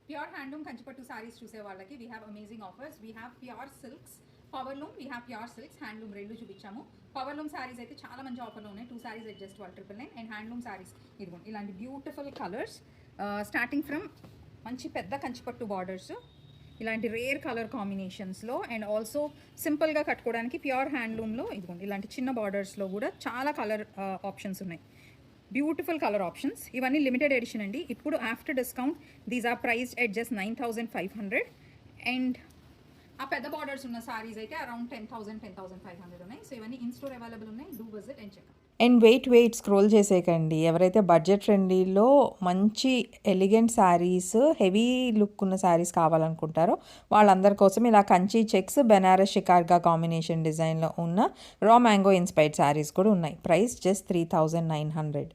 Pure handloom కంచిపట్టు సారీస్ చూసే వాళ్ళకి we have amazing offers. We have pure silks, powerloom, we have pure silks, handloom రెండు చూపించాము. Powerloom saris అయితే చాలా మంచి ఆఫర్లో ఉన్నాయి. 2 saris at just 1299. And handloom saris ఇదిగోండి ఇలాంటి బ్యూటిఫుల్ కలర్స్ స్టార్టింగ్ ఫ్రమ్ మంచి పెద్ద కంచిపట్టు బార్డర్స్, ఇలాంటి రేర్ కలర్ కాంబినేషన్స్లో, అండ్ ఆల్సో సింపుల్గా కట్టుకోవడానికి ప్యూర్ హ్యాండ్లూమ్లో ఇదిగోండి ఇలాంటి చిన్న బార్డర్స్లో కూడా చాలా కలర్ ఆప్షన్స్ ఉన్నాయి. Beautiful colour options. ఇవన్నీ లిమిటెడ్ ఎడిషన్ అండి. ఇప్పుడు after discount these are priced at just 9500. And ఆ పెద్ద బార్డర్స్ ఉన్న సారీస్ అయితే అరౌండ్ 10,500 ఉన్నాయి. సో ఇవన్నీ ఇన్ స్టోర్ అవైలబుల్ ఉన్నాయి. Do visit and check. And wait scroll చేసేయకండి. ఎవరైతే బడ్జెట్ ఫ్రెండ్లీలో మంచి ఎలిగెంట్ శారీస్, హెవీ లుక్ ఉన్న శారీస్ కావాలనుకుంటారో వాళ్ళందరి కోసం ఇలా కంచి చెక్స్, బెనారస్ షికార్గా కాంబినేషన్ డిజైన్లో ఉన్న రా మ్యాంగో ఇన్స్పైర్డ్ శారీస్ కూడా ఉన్నాయి. Price just 3900.